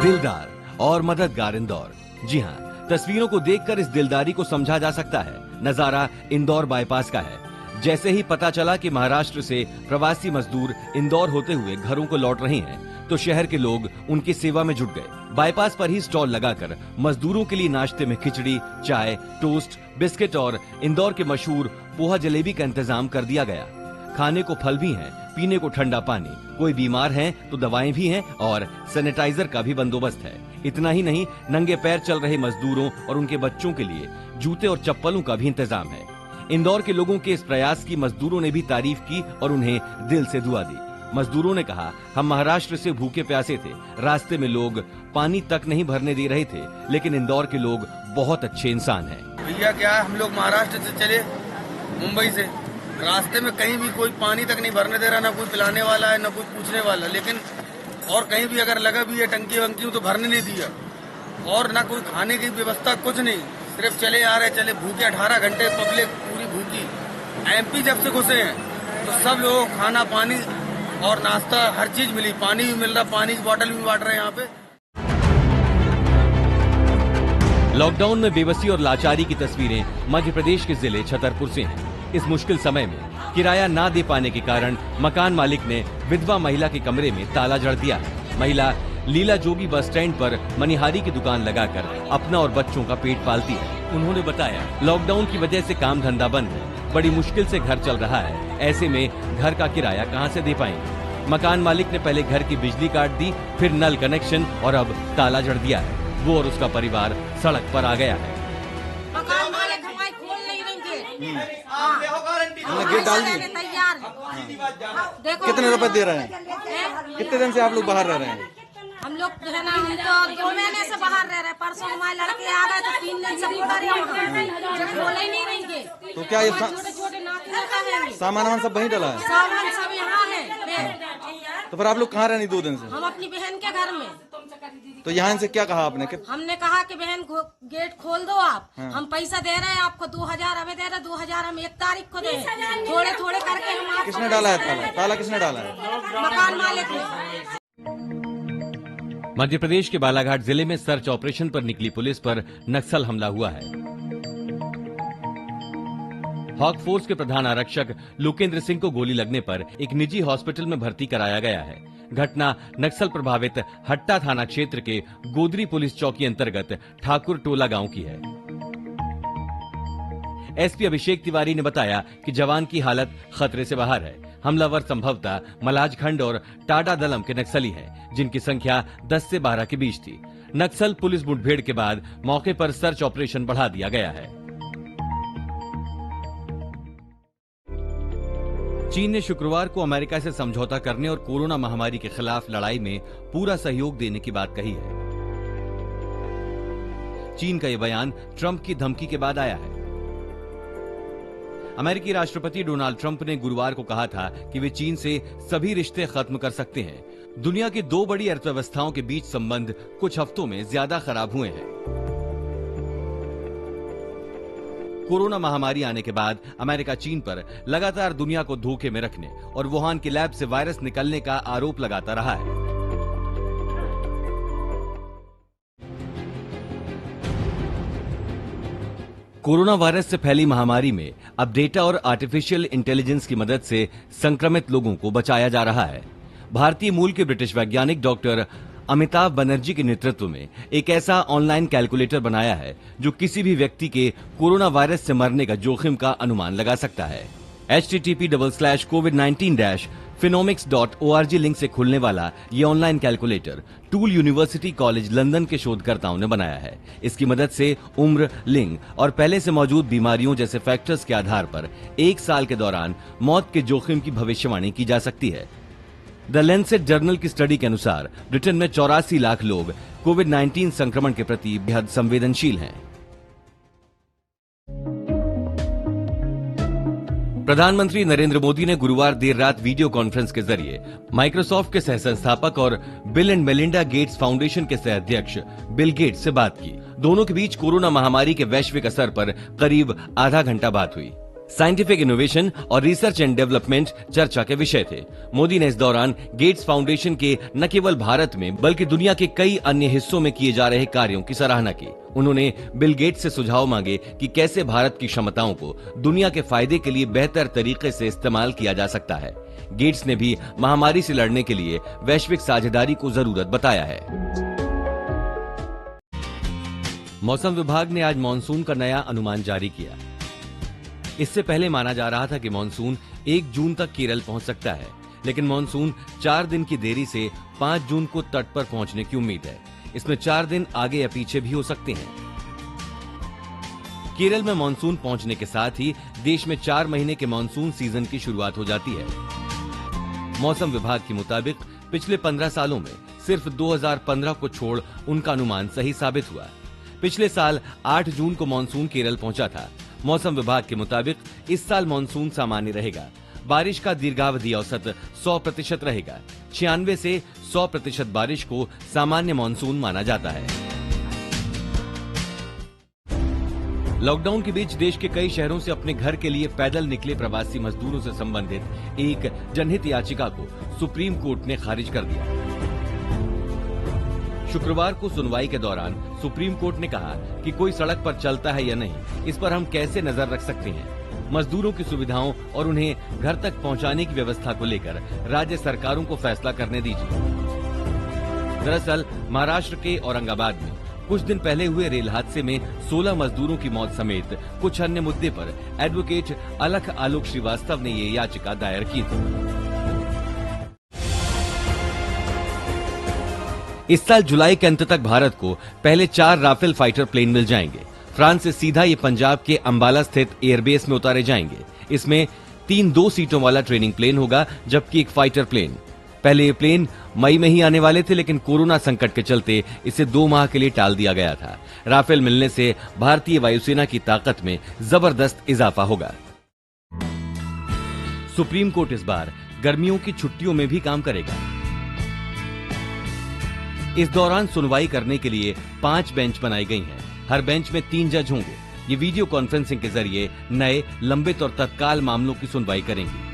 दिलदार और मददगार इंदौर। जी हाँ, तस्वीरों को देखकर इस दिलदारी को समझा जा सकता है। नजारा इंदौर बाईपास का है। जैसे ही पता चला कि महाराष्ट्र से प्रवासी मजदूर इंदौर होते हुए घरों को लौट रहे हैं, तो शहर के लोग उनकी सेवा में जुट गए। बाईपास पर ही स्टॉल लगाकर मजदूरों के लिए नाश्ते में खिचड़ी, चाय, टोस्ट, बिस्किट और इंदौर के मशहूर पोहा जलेबी का इंतजाम कर दिया गया। खाने को फल भी हैं, पीने को ठंडा पानी, कोई बीमार है तो दवाएं भी हैं और सैनिटाइजर का भी बंदोबस्त है। इतना ही नहीं, नंगे पैर चल रहे मजदूरों और उनके बच्चों के लिए जूते और चप्पलों का भी इंतजाम है। इंदौर के लोगों के इस प्रयास की मजदूरों ने भी तारीफ की और उन्हें दिल से दुआ दी। मजदूरों ने कहा, हम महाराष्ट्र से भूखे प्यासे थे, रास्ते में लोग पानी तक नहीं भरने दे रहे थे, लेकिन इंदौर के लोग बहुत अच्छे इंसान हैं। भैया क्या है, हम लोग महाराष्ट्र से चले, मुंबई से, रास्ते में कहीं भी कोई पानी तक नहीं भरने दे रहा, ना कोई पिलाने वाला है, ना कोई पूछने वाला। लेकिन और कहीं भी अगर लगा भी है टंकी वंकी तो भरने नहीं दिया, और ना कोई खाने की व्यवस्था, कुछ नहीं। सिर्फ चले आ रहे, चले भूखे, 18 घंटे पब्लिक पूरी भूखी। एमपी जब से घुसे हैं तो सब लोगों को खाना पानी और नाश्ता हर चीज मिली, पानी भी मिल रहा, पानी की बोतल भी बांट रहे हैं यहाँ पे। लॉकडाउन में बेबसी और लाचारी की तस्वीरें मध्य प्रदेश के जिले छतरपुर से हैं। इस मुश्किल समय में किराया ना दे पाने के कारण मकान मालिक ने विधवा महिला के कमरे में ताला जड़ दिया है। महिला लीला जोगी बस स्टैंड पर मनिहारी की दुकान लगाकर अपना और बच्चों का पेट पालती है। उन्होंने बताया, लॉकडाउन की वजह से काम धंधा बंद है, बड़ी मुश्किल से घर चल रहा है। ऐसे में घर का किराया कहां से दे पाएंगे। मकान मालिक ने पहले घर की बिजली काट दी, फिर नल कनेक्शन और अब ताला जड़ दिया है। वो और उसका परिवार सड़क पर आ गया है। मकान मालिक हमारे खोल नहीं देंगे। गेट डाल दिए तैयार। देखो कितने रुपए दे रहे हैं? कितने दिन से आप लोग बाहर रह रहे हैं? हम लोग जो है ना, हम तो 2 महीने से बाहर रह रहे हैं। परसों हमारे लड़के आ गए तो 3 दिन से उधर ही जब खोले ही नहीं रहेंगे। तो क्या ये छोटे छोटे नाती है, सामान वामान सब वहीं डला है? सामान सब यहाँ है। तो फिर आप लोग कहाँ रहनी 2 दिन से? हम अपनी बहन के घर में। तो यहाँ से क्या कहा आपने? हमने कहा कि बहन गेट खोल दो आप। हम पैसा दे रहे हैं आपको, 2000 हमें दे रहे, 2000 हम 1 तारीख को दे, थोड़े थोड़े करके हम आपको। किसने डाला है ताला? ताला किसने डाला है? मकान मालिक ने। मध्य प्रदेश के बालाघाट जिले में सर्च ऑपरेशन पर निकली पुलिस पर नक्सल हमला हुआ है। हॉक फोर्स के प्रधान आरक्षक लोकेंद्र सिंह को गोली लगने पर एक निजी हॉस्पिटल में भर्ती कराया गया है। घटना नक्सल प्रभावित हट्टा थाना क्षेत्र के गोदरी पुलिस चौकी अंतर्गत ठाकुर टोला गांव की है। एसपी अभिषेक तिवारी ने बताया कि जवान की हालत खतरे से बाहर है। हमलावर संभवतः मलाजखंड और टाडा दलम के नक्सली हैं, जिनकी संख्या 10 से 12 के बीच थी। नक्सल पुलिस मुठभेड़ के बाद मौके पर सर्च ऑपरेशन बढ़ा दिया गया है। चीन ने शुक्रवार को अमेरिका से समझौता करने और कोरोना महामारी के खिलाफ लड़ाई में पूरा सहयोग देने की बात कही है। चीन का यह बयान ट्रंप की धमकी के बाद आया है। अमेरिकी राष्ट्रपति डोनाल्ड ट्रंप ने गुरुवार को कहा था कि वे चीन से सभी रिश्ते खत्म कर सकते हैं। दुनिया की 2 बड़ी अर्थव्यवस्थाओं के बीच संबंध कुछ हफ्तों में ज्यादा खराब हुए हैं। कोरोना महामारी आने के बाद अमेरिका चीन पर लगातार दुनिया को धोखे में रखने और वुहान की लैब से वायरस निकलने का आरोप लगाता रहा है। कोरोना वायरस से फैली महामारी में अब डेटा और आर्टिफिशियल इंटेलिजेंस की मदद से संक्रमित लोगों को बचाया जा रहा है। भारतीय मूल के ब्रिटिश वैज्ञानिक डॉक्टर अमिताभ बनर्जी के नेतृत्व में एक ऐसा ऑनलाइन कैलकुलेटर बनाया है जो किसी भी व्यक्ति के कोरोना वायरस से मरने का जोखिम का अनुमान लगा सकता है। http://covid19-phenomics.org लिंक से खुलने वाला ये online calculator tool university college London के शोधकर्ताओं ने बनाया है। इसकी मदद से उम्र, लिंग और पहले से मौजूद बीमारियों जैसे फैक्टर्स के आधार पर 1 साल के दौरान मौत के जोखिम की भविष्यवाणी की जा सकती है। द लेंसेट जर्नल की स्टडी के अनुसार ब्रिटेन में 84 लाख लोग कोविड-19 संक्रमण के प्रति बेहद संवेदनशील हैं। प्रधानमंत्री नरेंद्र मोदी ने गुरुवार देर रात वीडियो कॉन्फ्रेंस के जरिए माइक्रोसॉफ्ट के सह-संस्थापक और bill and Melinda Gates foundation के सह-अध्यक्ष बिल गेट्स से बात की। दोनों के बीच कोरोना महामारी के वैश्विक असर पर करीब आधा घंटा बात हुई। साइंटिफिक इनोवेशन और रिसर्च एंड डेवलपमेंट चर्चा के विषय थे। मोदी ने इस दौरान गेट्स फाउंडेशन के न केवल भारत में बल्कि दुनिया के कई अन्य हिस्सों में किए जा रहे कार्यों की सराहना की। उन्होंने बिल गेट्स से सुझाव मांगे कि कैसे भारत की क्षमताओं को दुनिया के फायदे के लिए बेहतर तरीके से इस्तेमाल किया जा सकता है। गेट्स ने भी महामारी से लड़ने के लिए वैश्विक साझेदारी को जरूरत बताया है। मौसम विभाग ने आज मानसून का नया अनुमान जारी किया। इससे पहले माना जा रहा था कि मानसून 1 जून तक केरल पहुंच सकता है, लेकिन मानसून 4 दिन की देरी से 5 जून को तट पर पहुंचने की उम्मीद है। इसमें 4 दिन आगे या पीछे भी हो सकते हैं। केरल में मानसून पहुंचने के साथ ही देश में 4 महीने के मानसून सीजन की शुरुआत हो जाती है। मौसम विभाग के मुताबिक पिछले 15 सालों में सिर्फ 2015 को छोड़ उनका अनुमान सही साबित हुआ। पिछले साल 8 जून को मानसून केरल पहुंचा था। मौसम विभाग के मुताबिक इस साल मानसून सामान्य रहेगा। बारिश का दीर्घावधि औसत 100% रहेगा। 96 से 100% बारिश को सामान्य मानसून माना जाता है। लॉकडाउन के बीच देश के कई शहरों से अपने घर के लिए पैदल निकले प्रवासी मजदूरों से संबंधित एक जनहित याचिका को सुप्रीम कोर्ट ने खारिज कर दिया। शुक्रवार को सुनवाई के दौरान सुप्रीम कोर्ट ने कहा कि कोई सड़क पर चलता है या नहीं, इस पर हम कैसे नजर रख सकते हैं। मजदूरों की सुविधाओं और उन्हें घर तक पहुंचाने की व्यवस्था को लेकर राज्य सरकारों को फैसला करने दीजिए। दरअसल महाराष्ट्र के औरंगाबाद में कुछ दिन पहले हुए रेल हादसे में 16 मजदूरों की मौत समेत कुछ अन्य मुद्दे पर एडवोकेट अलख आलोक श्रीवास्तव ने ये याचिका दायर की थी। इस साल जुलाई के अंत तक भारत को पहले 4 राफेल फाइटर प्लेन मिल जाएंगे। फ्रांस से सीधा ये पंजाब के अंबाला स्थित एयरबेस में उतारे जाएंगे। इसमें 3 2 सीटों वाला ट्रेनिंग प्लेन होगा, जबकि एक फाइटर प्लेन। पहले ये प्लेन मई में ही आने वाले थे, लेकिन कोरोना संकट के चलते इसे 2 माह के लिए टाल दिया गया था। राफेल मिलने से भारतीय वायुसेना की ताकत में जबरदस्त इजाफा होगा। सुप्रीम कोर्ट इस बार गर्मियों की छुट्टियों में भी काम करेगा। इस दौरान सुनवाई करने के लिए 5 बेंच बनाई गई हैं। हर बेंच में 3 जज होंगे। ये वीडियो कॉन्फ्रेंसिंग के जरिए नए, लंबित और तत्काल मामलों की सुनवाई करेंगे।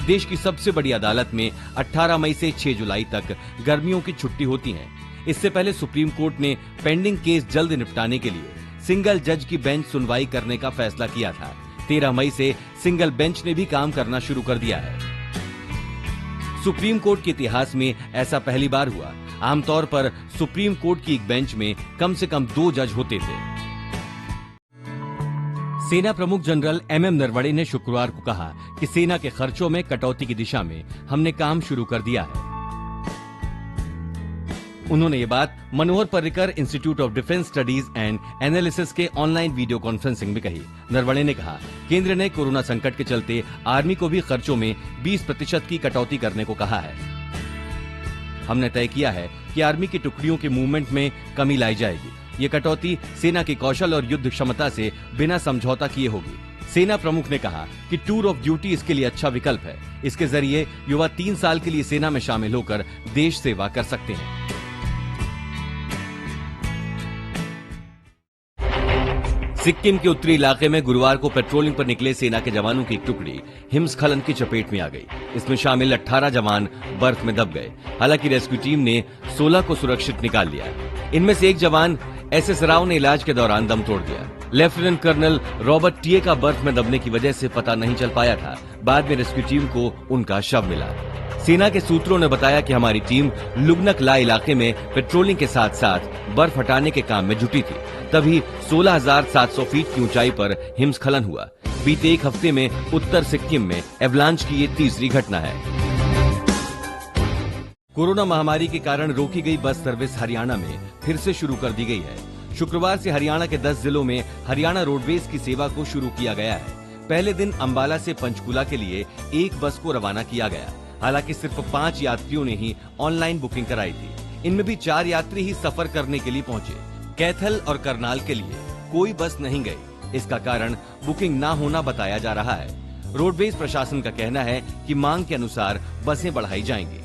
देश की सबसे बड़ी अदालत में 18 मई से 6 जुलाई तक गर्मियों की छुट्टी होती है। इससे पहले सुप्रीम कोर्ट ने पेंडिंग केस जल्द निपटाने के लिए सिंगल जज की बेंच सुनवाई करने का फैसला किया था। 13 मई से सिंगल बेंच ने भी काम करना शुरू कर दिया है। सुप्रीम कोर्ट के इतिहास में ऐसा पहली बार हुआ। आमतौर पर सुप्रीम कोर्ट की एक बेंच में कम से कम 2 जज होते थे। सेना प्रमुख जनरल MM नरवणे ने शुक्रवार को कहा कि सेना के खर्चों में कटौती की दिशा में हमने काम शुरू कर दिया है। उन्होंने ये बात Manohar Parrikar institute of defence studies and analysis के ऑनलाइन वीडियो कॉन्फ्रेंसिंग में कही। नरवणे ने कहा, केंद्र ने कोरोना संकट के चलते आर्मी को भी खर्चों में 20% की कटौती करने को कहा है। हमने तय किया है कि आर्मी की टुकड़ियों के मूवमेंट में कमी लाई जाएगी। ये कटौती सेना के कौशल और युद्ध क्षमता से बिना समझौता किए होगी। सेना प्रमुख ने कहा कि टूर ऑफ ड्यूटी इसके लिए अच्छा विकल्प है। इसके जरिए युवा 3 साल के लिए सेना में शामिल होकर देश सेवा कर सकते हैं। सिक्किम के उत्तरी इलाके में गुरुवार को पेट्रोलिंग पर निकले सेना के जवानों की एक टुकड़ी हिमस्खलन की चपेट में आ गई। इसमें शामिल 18 जवान बर्फ में दब गए। हालांकि रेस्क्यू टीम ने 16 को सुरक्षित निकाल लिया। इनमें से एक जवान SS राव ने इलाज के दौरान दम तोड़ दिया। लेफ्टिनेंट कर्नल रॉबर्ट टीए का बर्फ में दबने की वजह से पता नहीं चल पाया था। बाद में रेस्क्यू टीम को उनका शव मिला। सेना के सूत्रों ने बताया कि हमारी टीम लुगनक ला इलाके में पेट्रोलिंग के साथ साथ बर्फ हटाने के काम में जुटी थी। तभी 16,700 फीट की ऊंचाई पर हिमस्खलन हुआ। बीते एक हफ्ते में उत्तर सिक्किम में एवलांच की ये तीसरी घटना है। कोरोना महामारी के कारण रोकी गई बस सर्विस हरियाणा में फिर से शुरू कर दी गई है। शुक्रवार से हरियाणा के 10 जिलों में हरियाणा रोडवेज की सेवा को शुरू किया गया है। पहले दिन अंबाला से पंचकुला के लिए एक बस को रवाना किया गया। हालांकि सिर्फ 5 यात्रियों ने ही ऑनलाइन बुकिंग कराई थी। इनमें भी 4 यात्री ही सफर करने के लिए पहुंचे। कैथल और करनाल के लिए कोई बस नहीं गई। इसका कारण बुकिंग ना होना बताया जा रहा है। रोडवेज प्रशासन का कहना है कि मांग के अनुसार बसें बढ़ाई जाएंगी।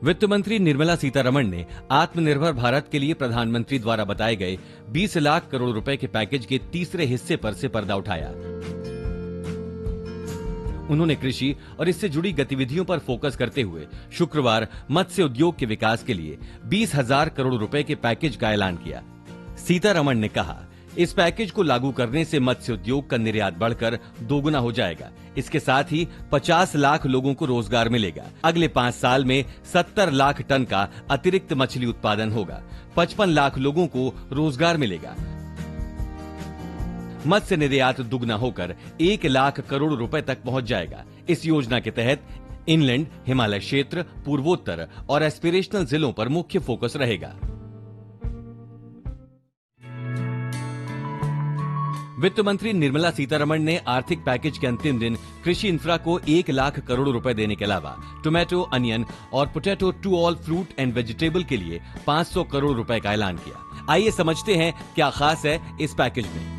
वित्त मंत्री निर्मला सीतारमण ने आत्मनिर्भर भारत के लिए प्रधानमंत्री द्वारा बताए गए 20 लाख करोड़ रुपए के पैकेज के तीसरे हिस्से पर से पर्दा उठाया। उन्होंने कृषि और इससे जुड़ी गतिविधियों पर फोकस करते हुए शुक्रवार मत्स्य उद्योग के विकास के लिए 20,000 करोड़ रुपए के पैकेज का ऐलान किया। सीतारमण ने कहा, इस पैकेज को लागू करने से मत्स्य उद्योग का निर्यात बढ़कर दोगुना हो जाएगा। इसके साथ ही 50 लाख लोगों को रोजगार मिलेगा। अगले 5 साल में 70 लाख टन का अतिरिक्त मछली उत्पादन होगा। 55 लाख लोगों को रोजगार मिलेगा। मत्स्य निर्यात दुगना होकर 1 लाख करोड़ रुपए तक पहुंच जाएगा। इस योजना के तहत इनलैंड, हिमालय क्षेत्र, पूर्वोत्तर और एस्पिरेशनल जिलों पर मुख्य फोकस रहेगा। वित्त मंत्री निर्मला सीतारमण ने आर्थिक पैकेज के अंतिम दिन कृषि इंफ्रा को 1 लाख करोड़ रुपए देने के अलावा टोमेटो, अनियन और potato to all fruit and vegetable के लिए 500 करोड़ रुपए का ऐलान किया। आइए समझते हैं क्या खास है इस पैकेज में,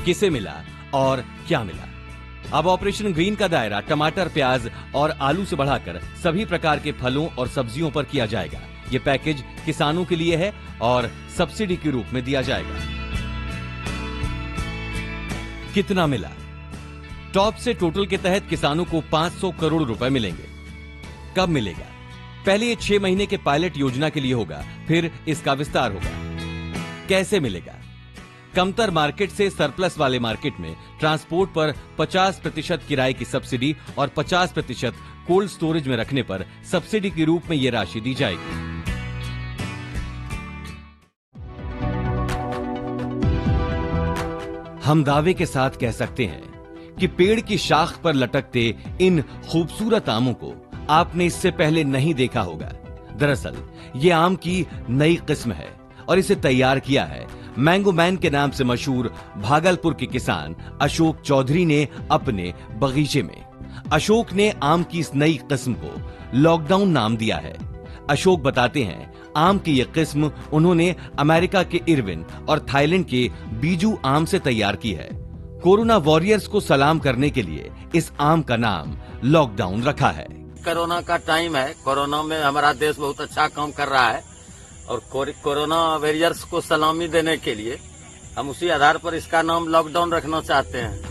किसे मिला और क्या मिला। अब ऑपरेशन ग्रीन का दायरा टमाटर, प्याज और आलू से बढ़ाकर सभी प्रकार के फलों और सब्जियों पर किया जाएगा। ये पैकेज किसानों के लिए है और सब्सिडी के रूप में दिया जाएगा। कितना मिला? टॉप से टोटल के तहत किसानों को 500 करोड़ रुपए मिलेंगे। कब मिलेगा? पहले ये 6 महीने के पायलट योजना के लिए होगा, फिर इसका विस्तार होगा। कैसे मिलेगा? कमतर मार्केट से सरप्लस वाले मार्केट में ट्रांसपोर्ट पर 50% किराए की सब्सिडी और 50% कोल्ड स्टोरेज में रखने पर सब्सिडी के रूप में यह राशि दी जाएगी। हम दावे के साथ कह सकते हैं कि पेड़ की शाख पर लटकते इन खूबसूरत आमों को आपने इससे पहले नहीं देखा होगा। दरअसल ये आम की नई किस्म है और इसे तैयार किया है मैंगो मैन के नाम से मशहूर भागलपुर के किसान अशोक चौधरी ने अपने बगीचे में। अशोक ने आम की इस नई किस्म को लॉकडाउन नाम दिया है। अशोक बताते हैं, आम की यह किस्म उन्होंने अमेरिका के इरविन और थाईलैंड के बीजू आम से तैयार की है। कोरोना वॉरियर्स को सलाम करने के लिए इस आम का नाम लॉकडाउन रखा है। कोरोना का टाइम है, कोरोना में हमारा देश बहुत अच्छा काम कर रहा है और कोरोना वॉरियर्स को सलामी देने के लिए हम उसी आधार पर इसका नाम लॉकडाउन रखना चाहते हैं।